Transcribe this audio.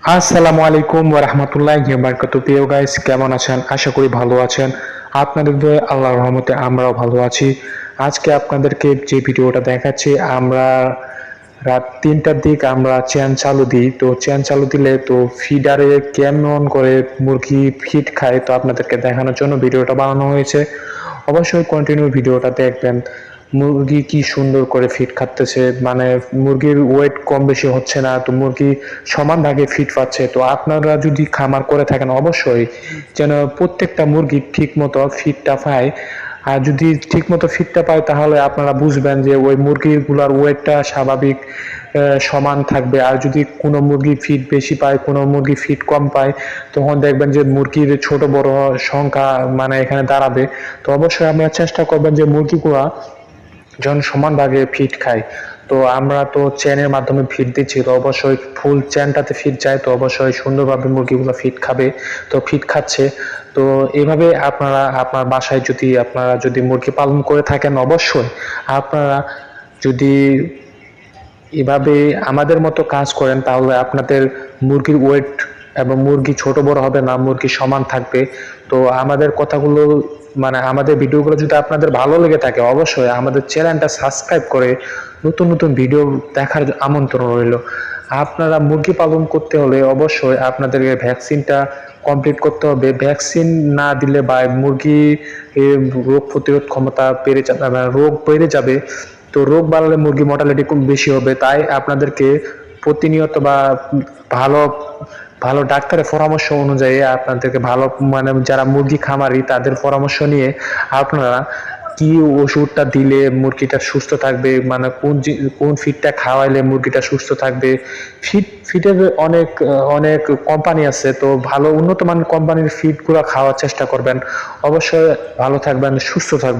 আসসালামু আলাইকুম ওয়া রাহমাতুল্লাহি ওয়া বারাকাতুহু। প্রিয় গাইস, কেমন আছেন? আশা করি ভালো আছেন। আপনাদের দয়ায় আল্লাহর রহমতে আমরাও ভালো আছি। আজকে আপনাদেরকে যে ভিডিওটা দেখাচ্ছি, আমরা রাত ৩টার দিক আমরা চ্যান চালু দিই। তো চ্যান চালু দিলে তো ফিডারে কেমন করে মুরগি ফিড খায় তো আপনাদেরকে দেখানোর জন্য ভিডিওটা বানানো হয়েছে। অবশ্যই কন্টিনিউ ভিডিওটা দেখবেন। মুরগি কি সুন্দর করে ফিড খাচ্ছে, মানে মুরগির ওয়েট কম বেশি হচ্ছে না, তো মুরগি সমান ভাগে ফিড পাচ্ছে। তো আপনারা যদি খামার করে থাকেন অবশ্যই যেন প্রত্যেকটা মুরগি ঠিক মতো ফিডটা পায়। আর যদি ঠিক মতো ফিডটা পায় তাহলে আপনারা বুঝবেন যে ওই মুরগিগুলার ওয়েটটা স্বাভাবিক সমান থাকবে। আর যদি কোনো মুরগি ফিড বেশি পায়, কোনো মুরগি ফিড কম পায়, তখন দেখবেন যে মুরগির ছোট বড় সংখ্যা মানে এখানে দাঁড়াবে। তো অবশ্যই আপনারা চেষ্টা করবেন যে মুরগিগুলা যেন সমান ভাগে ফিড খায়। তো আমরা তো চেনের মাধ্যমে ফিড দিচ্ছি, তো অবশ্যই ফুল চেনটাতে ফিড যায়, তো অবশ্যই সুন্দরভাবে মুরগিগুলো ফিড খাবে। তো ফিড খাচ্ছে। তো এভাবে আপনার বাসায় যদি মুরগি পালন করে থাকেন, অবশ্যই আপনারা যদি এভাবে আমাদের মতো কাজ করেন তাহলে আপনাদের মুরগির ওয়েট এবং মুরগি ছোট বড় হবে না, মুরগি সমান থাকবে। তো আমাদের কথাগুলো মানে আমাদের ভিডিওগুলো যদি আপনাদের ভালো লেগে থাকে অবশ্যই আমাদের চ্যানেলটা সাবস্ক্রাইব করে নতুন নতুন ভিডিও দেখার আমন্ত্রণ রইল। আপনারা মুরগি পালন করতে হলে অবশ্যই আপনাদেরকে ভ্যাকসিনটা কমপ্লিট করতে হবে। ভ্যাকসিন না দিলে বা মুরগি রোগ প্রতিরোধ ক্ষমতা বেড়ে যাবে, রোগ বেড়ে যাবে। তো রোগ বাড়লে মুরগি মর্টালিটি খুব বেশি হবে। তাই আপনাদেরকে প্রতিনিয়ত বা ভালো ভালো ডাক্তারের পরামর্শ অনুযায়ী আপনাদেরকে ভালো মানে যারা মুরগি খামারি তাদের পরামর্শ নিয়ে আপনারা কি ওষুধটা দিলে মুরগিটা সুস্থ থাকবে, মানে কোন ফিডটা খাওয়াইলে মুরগিটা সুস্থ থাকবে। ফিডের অনেক অনেক কোম্পানি আছে, তো ভালো উন্নত মানের কোম্পানির ফিডগুলো খাওয়ার চেষ্টা করবেন। অবশ্যই ভালো থাকবেন, সুস্থ থাকবেন।